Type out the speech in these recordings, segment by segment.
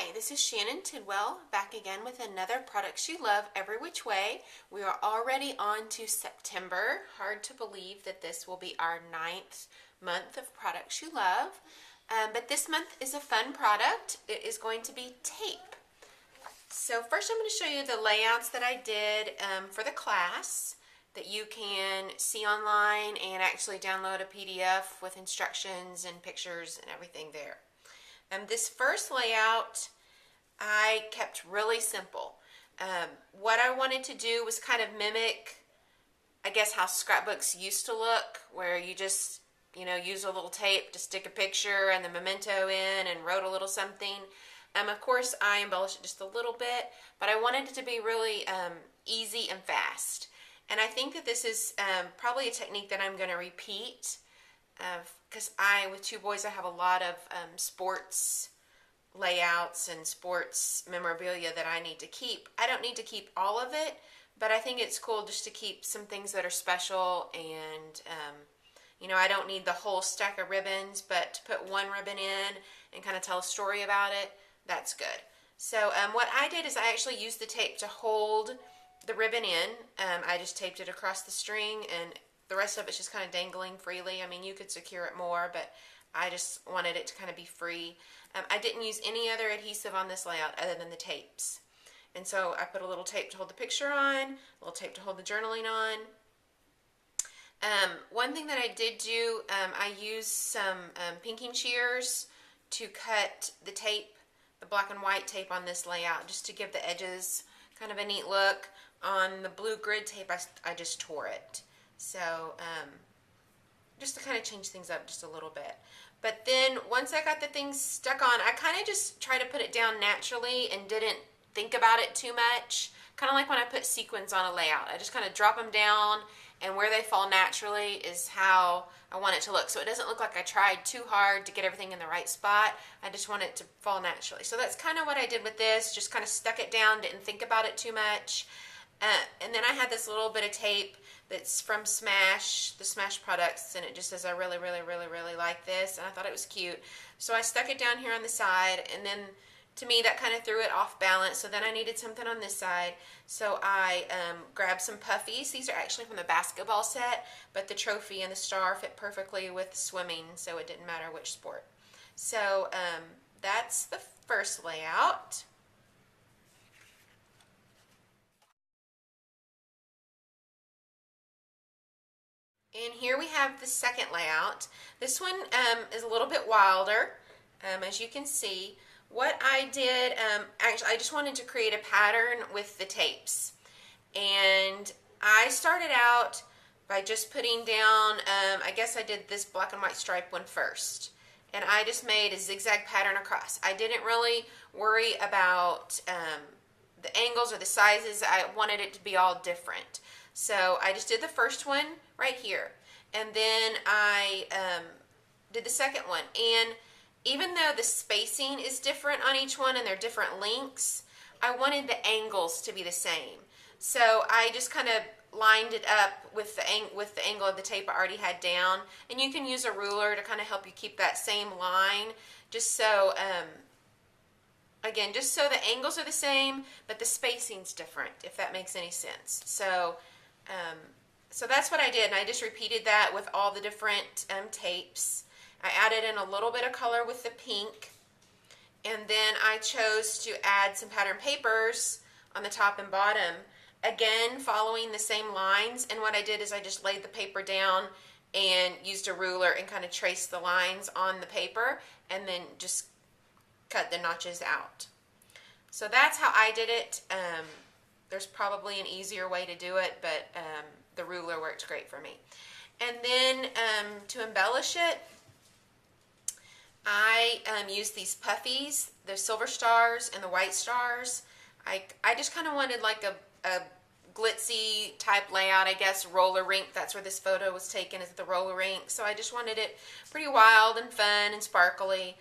Hi, this is Shannon Tidwell back again with another Products You Love Every Which Way. We are already on to September. Hard to believe that this will be our 9th month of Products You Love. But this month is a fun product. It is going to be tape. So first I'm going to show you the layouts that I did for the class that you can see online and actually download a PDF with instructions and pictures and everything there. This first layout I kept really simple. What I wanted to do was kind of mimic, I guess, how scrapbooks used to look, where you just, use a little tape to stick a picture and the memento in and wrote a little something. Of course, I embellished it just a little bit, but I wanted it to be really easy and fast. And I think that this is probably a technique that I'm going to repeat. Because with two boys, I have a lot of sports layouts and sports memorabilia that I need to keep. I don't need to keep all of it, but I think it's cool just to keep some things that are special. And I don't need the whole stack of ribbons, but to put one ribbon in and kind of tell a story about it, that's good. So what I did is I actually used the tape to hold the ribbon in. I just taped it across the string, and the rest of it's just kind of dangling freely. I mean, you could secure it more, but I just wanted it to kind of be free. I didn't use any other adhesive on this layout other than the tapes. And so I put a little tape to hold the picture on, a little tape to hold the journaling on. One thing that I did do, I used some pinking shears to cut the tape, the black and white tape on this layout, just to give the edges kind of a neat look. On the blue grid tape, I just tore it. So just to kind of change things up just a little bit. But then once I got the things stuck on, I kind of just tried to put it down naturally and didn't think about it too much. Kind of like when I put sequins on a layout. I just kind of drop them down, and where they fall naturally is how I want it to look. So it doesn't look like I tried too hard to get everything in the right spot. I just want it to fall naturally. So that's kind of what I did with this. Just kind of stuck it down, didn't think about it too much. And then I had this little bit of tape that's from Smash, the Smash products, and it just says, I really, really, really, really like this, and I thought it was cute. So I stuck it down here on the side, and then to me that kind of threw it off balance, so then I needed something on this side. So I grabbed some puffies. These are actually from the basketball set, but the trophy and the star fit perfectly with swimming, so it didn't matter which sport. So that's the first layout. And here we have the second layout. This one is a little bit wilder, as you can see. What I did, actually, I just wanted to create a pattern with the tapes. And I started out by just putting down, I guess I did this black and white stripe one first. And I just made a zigzag pattern across. I didn't really worry about the angles or the sizes. I wanted it to be all different. So I just did the first one right here, and then I did the second one. And even though the spacing is different on each one and they're different lengths, I wanted the angles to be the same. So I just kind of lined it up with the angle of the tape I already had down. And you can use a ruler to kind of help you keep that same line, just so again, just so the angles are the same, but the spacing's different, if that makes any sense. So so that's what I did, and I just repeated that with all the different tapes. I added in a little bit of color with the pink, and then I chose to add some pattern papers on the top and bottom, again following the same lines. And what I did is I just laid the paper down and used a ruler and kind of traced the lines on the paper, and then just cut the notches out. So that's how I did it. There's probably an easier way to do it, but the ruler worked great for me. And then to embellish it, I used these puffies, the silver stars and the white stars. I just kind of wanted like a glitzy type layout, I guess, roller rink. That's where this photo was taken, is at the roller rink. So I just wanted it pretty wild and fun and sparkly.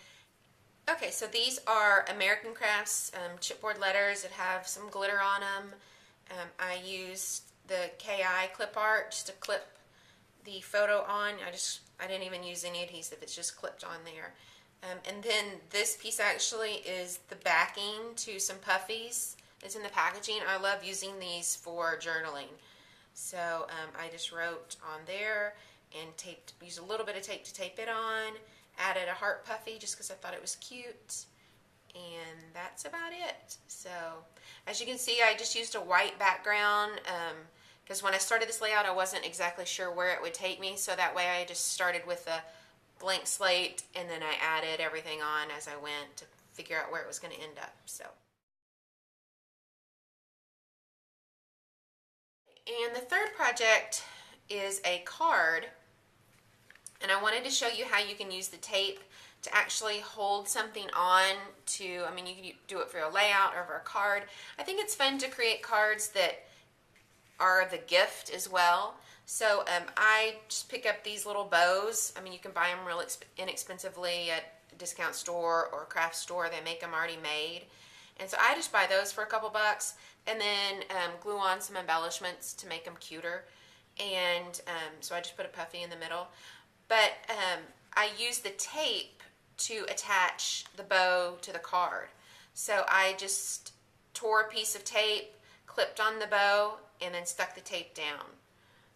Okay, so these are American Crafts chipboard letters that have some glitter on them. I used the KI clip art just to clip the photo on. I didn't even use any adhesive, it's just clipped on there. And then this piece actually is the backing to some puffies. It's in the packaging. I love using these for journaling. So I just wrote on there and used a little bit of tape to tape it on. Added a heart puffy just because I thought it was cute. And that's about it. So as you can see, I just used a white background because when I started this layout, I wasn't exactly sure where it would take me. So that way I just started with a blank slate, and then I added everything on as I went to figure out where it was going to end up. So, and the third project is a card, and I wanted to show you how you can use the tape to actually hold something on to, I mean, you can do it for a layout or for a card. I think it's fun to create cards that are the gift as well. So I just pick up these little bows. I mean, you can buy them real inexpensively at a discount store or a craft store. They make them already made. And so I just buy those for a couple bucks and then glue on some embellishments to make them cuter. And so I just put a puffy in the middle. But I use the tape to attach the bow to the card. So I just tore a piece of tape, clipped on the bow, and then stuck the tape down.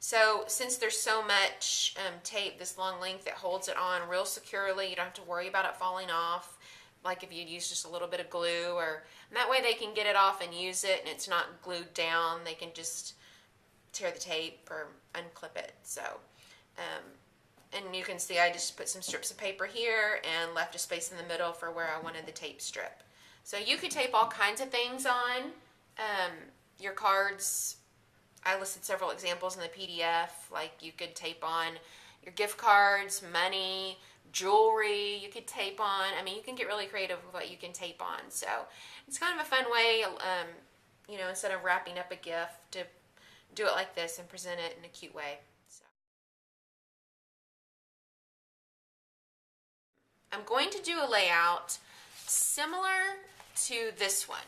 So since there's so much tape, this long length that holds it on real securely, you don't have to worry about it falling off, like if you'd use just a little bit of glue, or and that way they can get it off and use it, and it's not glued down. They can just tear the tape or unclip it. So, and you can see I just put some strips of paper here and left a space in the middle for where I wanted the tape strip. So you could tape all kinds of things on your cards. I listed several examples in the PDF, like you could tape on your gift cards, money, jewelry you could tape on. I mean, you can get really creative with what you can tape on. So it's kind of a fun way, you know, instead of wrapping up a gift, to do it like this and present it in a cute way. So I'm going to do a layout similar to this one.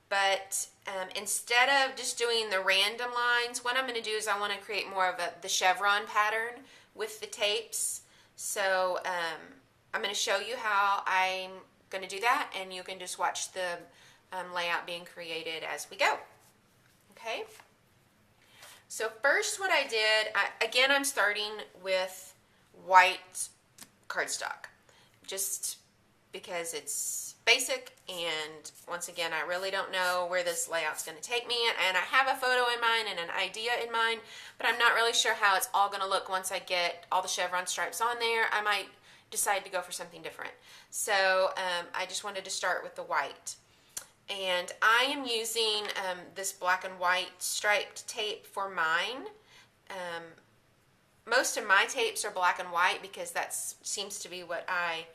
But instead of just doing the random lines, what I'm going to do is I want to create more of the chevron pattern with the tapes. So I'm going to show you how I'm going to do that, and you can just watch the layout being created as we go. Okay? So first what I did, again, I'm starting with white cardstock, just because it's basic, and once again, I really don't know where this layout's going to take me, and I have a photo in mind and an idea in mind, but I'm not really sure how it's all going to look once I get all the chevron stripes on there. I might decide to go for something different. So I just wanted to start with the white, and I am using this black and white striped tape for mine. Most of my tapes are black and white because that seems to be what I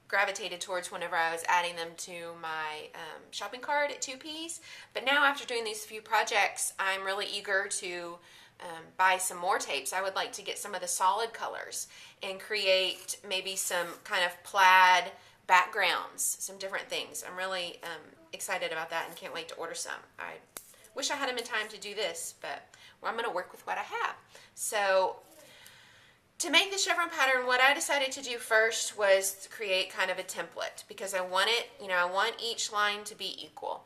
gravitated towards whenever I was adding them to my shopping cart at 2Ps. But now, after doing these few projects, I'm really eager to buy some more tapes. I would like to get some of the solid colors and create maybe some kind of plaid backgrounds, some different things. I'm really excited about that and can't wait to order some. I wish I had them in time to do this, but well, I'm going to work with what I have. So to make the chevron pattern, what I decided to do first was to create kind of a template, because I want it, you know, I want each line to be equal.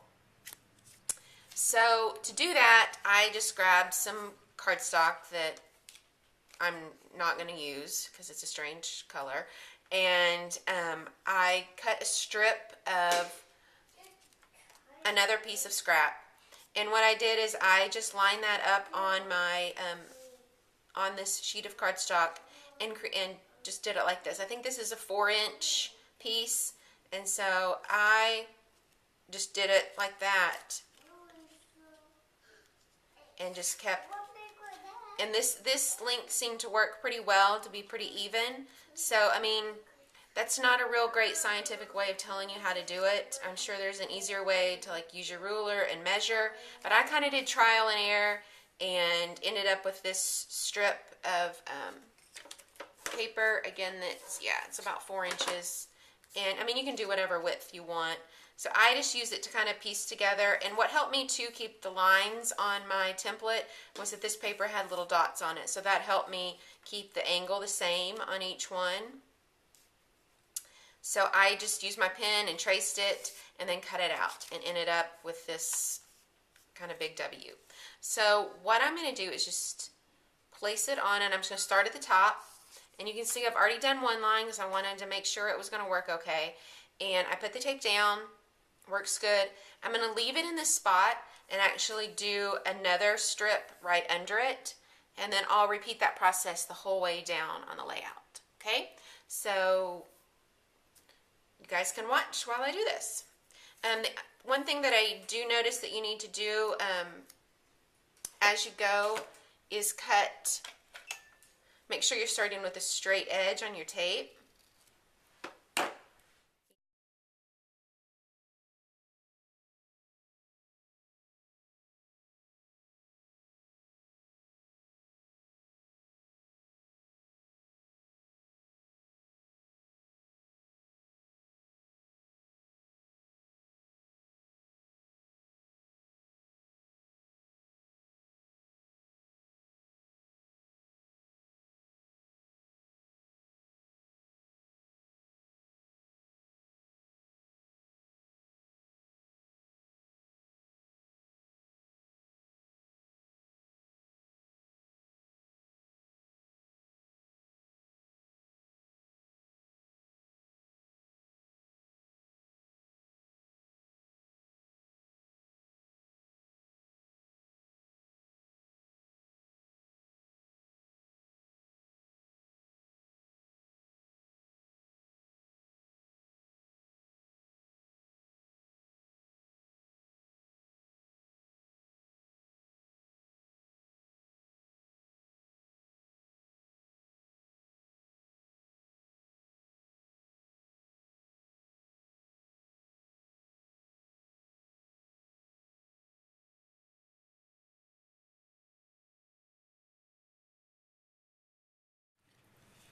So to do that, I just grabbed some cardstock that I'm not going to use because it's a strange color, and I cut a strip of another piece of scrap. And what I did is I just lined that up on my on this sheet of cardstock and just did it like this. I think this is a 4-inch piece, and so I just did it like that and just kept, and this length seemed to work pretty well, to be pretty even. So I mean, that's not a real great scientific way of telling you how to do it. I'm sure there's an easier way to like use your ruler and measure, but I kind of did trial and error and ended up with this strip of paper. Again, that's, yeah, it's about 4 inches. And I mean, you can do whatever width you want. So I just used it to kind of piece together. And what helped me to keep the lines on my template was that this paper had little dots on it. So that helped me keep the angle the same on each one. So I just used my pen and traced it and then cut it out and ended up with this kind of big W. So what I'm going to do is just place it on, and I'm just going to start at the top. And you can see I've already done one line because I wanted to make sure it was going to work okay. And I put the tape down, works good. I'm going to leave it in this spot and actually do another strip right under it. And then I'll repeat that process the whole way down on the layout. Okay, so you guys can watch while I do this. One thing that I do notice that you need to do as you go is make sure you're starting with a straight edge on your tape.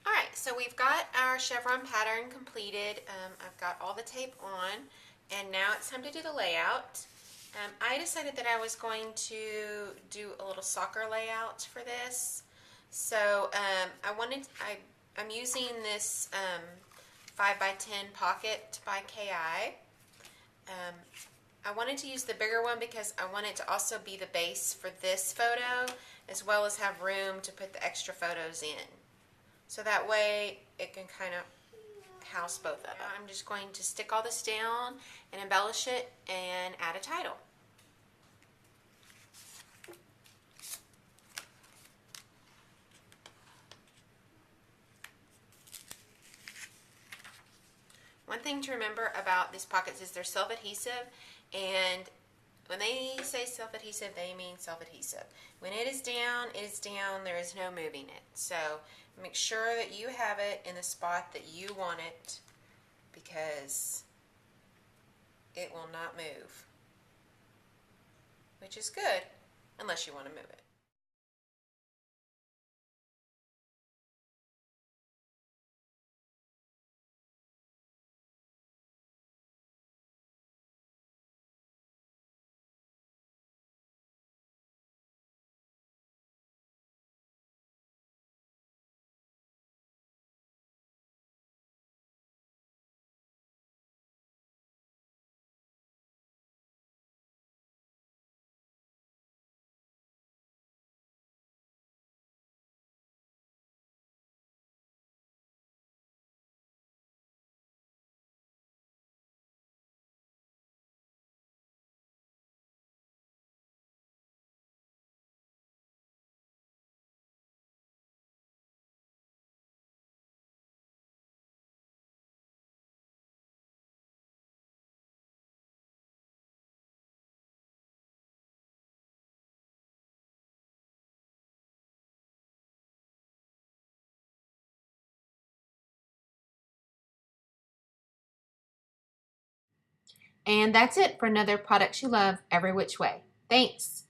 All right, so we've got our chevron pattern completed. I've got all the tape on, and now it's time to do the layout. I decided that I was going to do a little soccer layout for this. So I'm using this 5x10 pocket by KI. I wanted to use the bigger one because I want it to also be the base for this photo, as well as have room to put the extra photos in. So that way it can kind of house both of them. I'm just going to stick all this down and embellish it and add a title. One thing to remember about these pockets is they're self-adhesive, and when they say self-adhesive, they mean self-adhesive. When it is down, it is down. There is no moving it. So make sure that you have it in the spot that you want it, because it will not move, which is good unless you want to move it. And that's it for another Products You Love Every Which Way. Thanks.